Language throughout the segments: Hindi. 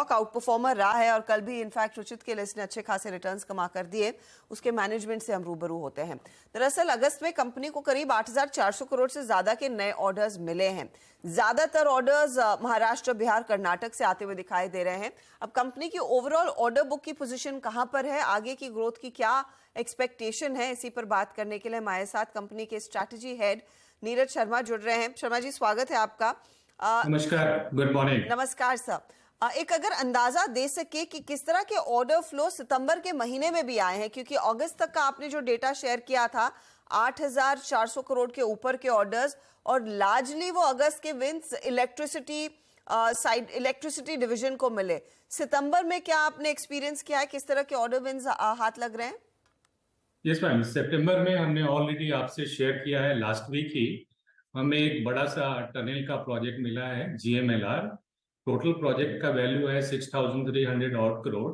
स्टॉक आउट परफॉर्मर रहा है और कल भी इनफैक्ट रुचित के लिस्ट ने अच्छे खासे रिटर्न्स कमा कर दिए। उसके मैनेजमेंट से हम रूबरू होते हैं। दरअसल अगस्त में कंपनी को करीब 8,400 करोड़ से ज्यादा के नए ऑर्डर्स मिले हैं। ज्यादातर ऑर्डर्स महाराष्ट्र, बिहार, कर्नाटक से आते हुए दिखाई दे रहे हैं। अब कंपनी की ओवरऑल ऑर्डर बुक की पोजीशन कहां पर है, आगे की ग्रोथ की क्या एक्सपेक्टेशन है, इसी पर बात करने के लिए हमारे साथ कंपनी के स्ट्रैटेजी हेड नीरज शर्मा जुड़ रहे हैं। शर्मा जी, स्वागत है आपका। नमस्कार, गुड मॉर्निंग। नमस्कार सर। एक अगर अंदाजा दे सके कि किस तरह के ऑर्डर फ्लो सितंबर के महीने में भी आए हैं, क्योंकि अगस्त तक का आपने जो डेटा शेयर किया था 8,400 करोड़ के ऊपर के ऑर्डर्स, और लार्जली वो अगस्त के विंस इलेक्ट्रिसिटी डिवीजन को मिले। सितंबर में क्या आपने एक्सपीरियंस किया है, किस तरह के ऑर्डर विंस हाथ लग रहे हैं? यस मैम, सितंबर में हमने ऑलरेडी आपसे शेयर किया है, लास्ट वीक ही हमें एक बड़ा सा टनल का प्रोजेक्ट मिला है, GMLR। टोटल प्रोजेक्ट का वैल्यू है 6,300 और करोड़,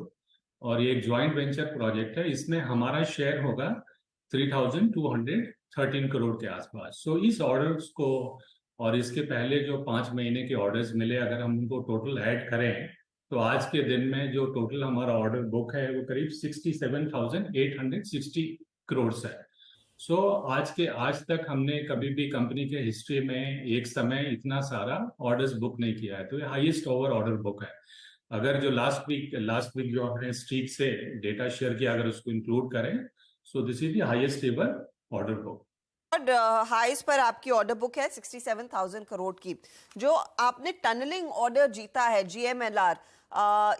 और ये एक ज्वाइंट वेंचर प्रोजेक्ट है। इसमें हमारा शेयर होगा 3,213 करोड़ के आसपास। सो इस ऑर्डर्स को और इसके पहले जो 5 महीने के ऑर्डर्स मिले, अगर हम उनको टोटल ऐड करें तो आज के दिन में जो टोटल हमारा ऑर्डर बुक है वो करीब 67,860 करोड़ है। सो आज तक हमने कभी भी कंपनी के हिस्ट्री में एक समय इतना सारा ऑर्डर्स बुक नहीं किया है, तो ये हाईएस्ट ओवर ऑर्डर बुक है। अगर जो लास्ट वीक जो हमने स्ट्रीट से डेटा शेयर किया, अगर उसको इंक्लूड करें, so this is the highest ever order book. Highest पर आपकी ऑर्डर बुक है 67,000 करोड़ की। जो आपने टनलिंग ऑर्डर जीता है GMLR,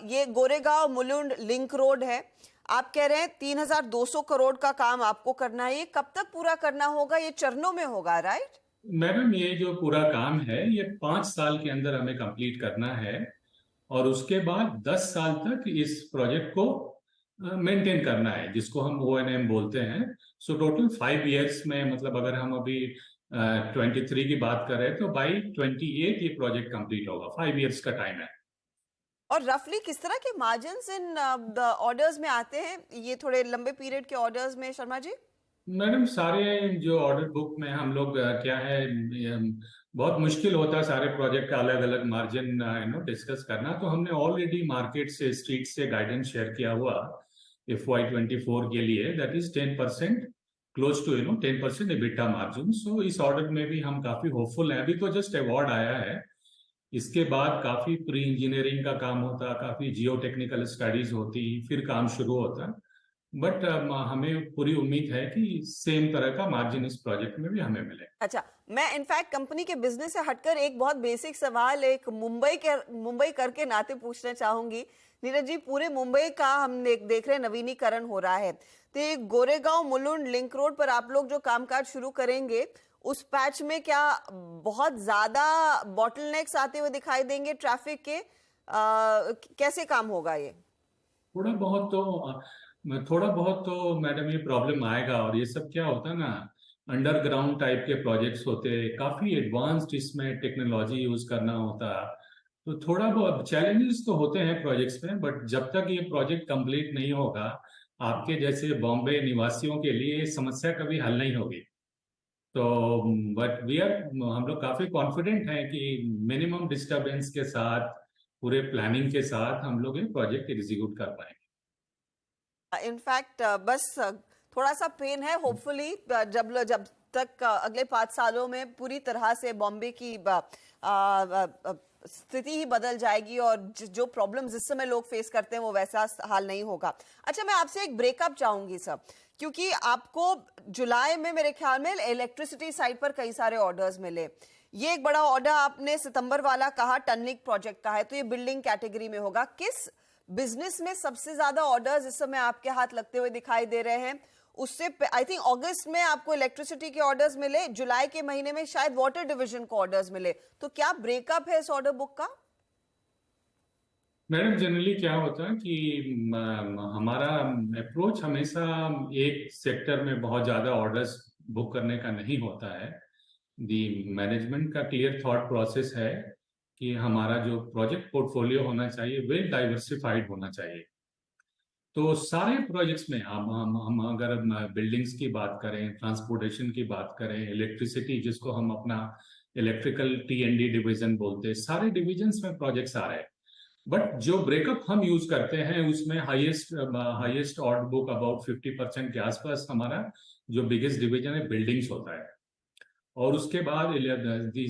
ये गोरेगांव मुलुंड लिंक रोड है। आप कह रहे हैं 3,200 करोड़ का काम आपको करना है। ये कब तक पूरा करना होगा? ये चरणों में होगा, राइट? मैडम, ये जो पूरा काम है ये 5 साल के अंदर हमें कंप्लीट करना है, और उसके बाद 10 साल तक इस प्रोजेक्ट को मेंटेन करना है, जिसको हम O&M बोलते हैं। सो टोटल 5 इयर्स में, मतलब अगर हम अभी 23 की बात करें तो बाई 28 ये प्रोजेक्ट कंप्लीट होगा। 5 इयर्स का टाइम है। और रफली किस तरह के मार्जिन्स इन ऑर्डर्स में आते हैं, ये थोड़े लंबे पीरियड के ऑर्डर्स में, शर्मा जी? मैडम, सारे जो ऑर्डर बुक में हम लोग क्या है, बहुत मुश्किल होता है सारे प्रोजेक्ट का अलग अलग मार्जिन डिस्कस करना। तो हमने ऑलरेडी मार्केट से, स्ट्रीट से गाइडेंस शेयर किया हुआ FY24 के लिए, that is 10%, close to 10% EBITDA margin. So इस ऑर्डर में भी हम काफी होपफुल हैं। अभी तो जस्ट अवार्ड आया है, इसके बाद काफी प्री इंजीनियरिंग का काम होता, काफी जियो टेक्निकल स्टडीज होती, फिर काम शुरू होता। बट हमें पूरी उम्मीद है कि सेम तरह का मार्जिन इस प्रोजेक्ट में भी हमें मिले। अच्छा, मैं इनफैक्ट कंपनी के बिजनेस से हटकर एक बहुत बेसिक सवाल एक मुंबई करके नाते पूछना चाहूंगी। नीरज जी, पूरे मुंबई का हम देख रहे हैं नवीनीकरण हो रहा है, तो ये गोरेगांव मुलुंड लिंक रोड पर आप लोग जो कामकाज शुरू करेंगे, उस पैच में क्या बहुत ज्यादा बॉटलनेक्स आते हुए दिखाई देंगे ट्रैफिक के? कैसे काम होगा ये? थोड़ा बहुत तो मैडम ये प्रॉब्लम आएगा। और ये सब क्या होता है ना, अंडरग्राउंड टाइप के प्रोजेक्ट्स होते, काफी एडवांस्ड इसमें टेक्नोलॉजी यूज करना होता, तो थोड़ा बहुत चैलेंजेस तो होते हैं प्रोजेक्ट्स में। बट जब तक ये प्रोजेक्ट कंप्लीट नहीं होगा, आपके जैसे बॉम्बे निवासियों के लिए ये समस्या कभी हल नहीं होगी। तो बट हम लोग काफी कॉन्फिडेंट हैं कि मिनिमम डिस्टरबेंस के साथ, पूरे प्लानिंग के साथ हम लोग ये प्रोजेक्ट एग्जीक्यूट कर पाएंगे। इनफैक्ट बस थोड़ा सा पेन है। होपफुली जब तक अगले 5 सालों में पूरी तरह से बॉम्बे की स्थिति ही बदल जाएगी और जो प्रॉब्लम्स इस समय लोग फेस करते हैं वो वैसा हाल नहीं होगा। अच्छा, मैं आपसे एक ब्रेकअप चाहूंगी सर, क्योंकि आपको जुलाई में मेरे ख्याल में इलेक्ट्रिसिटी साइड पर कई सारे ऑर्डर्स मिले। ये एक बड़ा ऑर्डर आपने सितंबर वाला कहा टनलिंग प्रोजेक्ट का है, तो ये बिल्डिंग कैटेगरी में होगा। किस बिजनेस में सबसे ज्यादा ऑर्डर्स इस समय आपके हाथ लगते हुए दिखाई दे रहे हैं? उससे आई थिंक अगस्त में आपको इलेक्ट्रिसिटी के ऑर्डर्स मिले, जुलाई के महीने में शायद वाटर डिवीजन को ऑर्डर्स मिले, तो क्या ब्रेकअप है इस ऑर्डर बुक का? मैडम, जनरली क्या होता है कि हमारा अप्रोच हमेशा एक सेक्टर में बहुत ज्यादा ऑर्डर्स बुक करने का नहीं होता है। दी मैनेजमेंट का क्लियर थॉट प्रोसेस है कि हमारा जो प्रोजेक्ट पोर्टफोलियो होना चाहिए वेल डाइवर्सिफाइड होना चाहिए। तो सारे प्रोजेक्ट्स में हम अगर बिल्डिंग्स की बात करें, ट्रांसपोर्टेशन की बात करें, इलेक्ट्रिसिटी जिसको हम अपना इलेक्ट्रिकल T&D डिवीजन बोलते हैं, सारे डिविजन्स में प्रोजेक्ट्स आ रहे हैं। बट जो ब्रेकअप हम यूज करते हैं उसमें हाईएस्ट ऑर्डर बुक अबाउट 50% के आसपास हमारा जो बिगेस्ट डिवीजन है बिल्डिंग्स होता है, और उसके बाद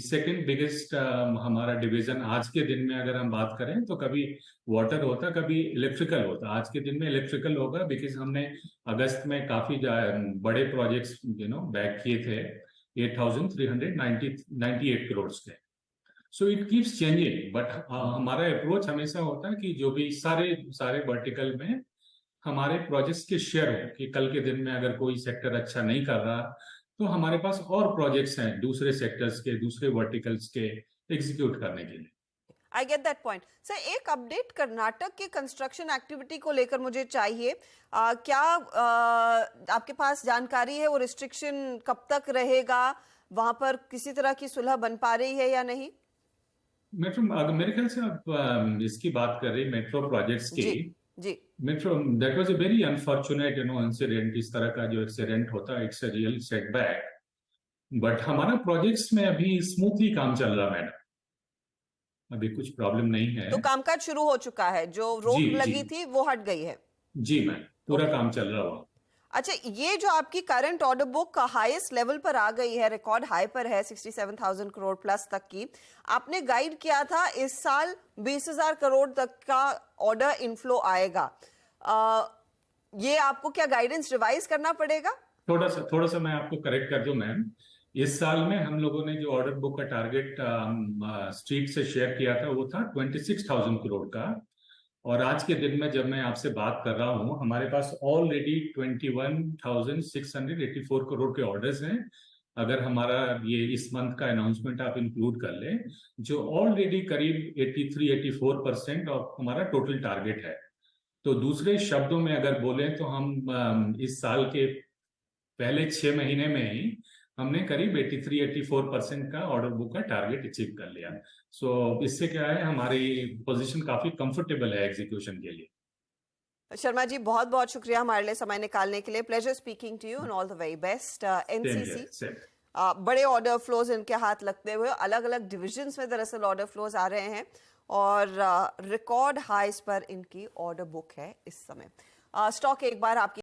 सेकंड बिगेस्ट हमारा डिवीजन आज के दिन में अगर हम बात करें तो कभी वाटर होता, कभी इलेक्ट्रिकल होता। आज के दिन में इलेक्ट्रिकल होगा बिकॉज हमने अगस्त में काफी बड़े प्रोजेक्ट्स बैक किए थे 8,398 करोड़ के। So it keeps changing, but हमारा अप्रोच हमेशा होता है कि जो भी सारे वर्टिकल में हमारे प्रोजेक्ट्स के शेयर हो, कि कल के दिन में अगर कोई सेक्टर अच्छा नहीं कर रहा तो हमारे पास और प्रोजेक्ट्स हैं दूसरे सेक्टर्स के, दूसरे वर्टिकल्स के एग्जीक्यूट करने के लिए। I get that point sir. एक अपडेट कर्नाटक के कंस्ट्रक्शन एक्टिविटी को लेकर मुझे चाहिए। क्या आपके पास जानकारी है वो रिस्ट्रिक्शन कब तक रहेगा? वहां पर किसी तरह की सुलह बन पा रही है या नहीं? मेरे ख्याल से आप इसकी बात कर रही मेट्रो प्रोजेक्ट्स की। जी जी। Metro, that was a very unfortunate incident. इस तरह का जो एक्सीडेंट होता है it's a real setback, but हमारा प्रोजेक्ट्स में अभी स्मूथली काम चल रहा मैडम, अभी कुछ प्रॉब्लम नहीं है। तो कामकाज शुरू हो चुका है, जो रोक जी लगी थी वो हट गई है? जी मैम, पूरा काम चल रहा हुआ। अच्छा, ये जो आपकी करंट ऑर्डर बुक का हाईएस्ट लेवल पर आ गई है, रिकॉर्ड हाई पर है 67,000 करोड़ प्लस तक की। आपने गाइड किया था इस साल 20,000 करोड़ तक का ऑर्डर इनफ्लो आएगा। ये आपको क्या गाइडेंस रिवाइज करना पड़ेगा? थोड़ा सा मैं आपको करेक्ट कर दूं मैम। इस साल में हम लोगों ने जो ऑर्डर बुक का टारगेट स्ट्रीट से शेयर किया था वो था 26,000 करोड़ का, और आज के दिन में जब मैं आपसे बात कर रहा हूं हमारे पास ऑलरेडी 21,684 करोड़ के ऑर्डर्स हैं। अगर हमारा ये इस मंथ का अनाउंसमेंट आप इंक्लूड कर लें, जो ऑलरेडी करीब 83-84% ऑफ हमारा टोटल टारगेट है। तो दूसरे शब्दों में अगर बोलें तो हम इस साल के पहले 6 महीने में ही हमने करीब 83-84% का ऑर्डर बुक का टारगेट अचीव कर लिया। सो इससे क्या है, हमारी पोजीशन काफी कंफर्टेबल है एग्जीक्यूशन के लिए। शर्मा जी, बहुत बहुत शुक्रिया हमारे लिए समय निकालने के लिए। Pleasure speaking to you and all the very best. NCC बड़े ऑर्डर फ्लोज इनके हाथ लगते हुए अलग अलग डिविजन्स में दरअसल ऑर्डर फ्लोज आ रहे हैं, और रिकॉर्ड हाईस पर इनकी ऑर्डर बुक है इस समय। स्टॉक एक बार आपकी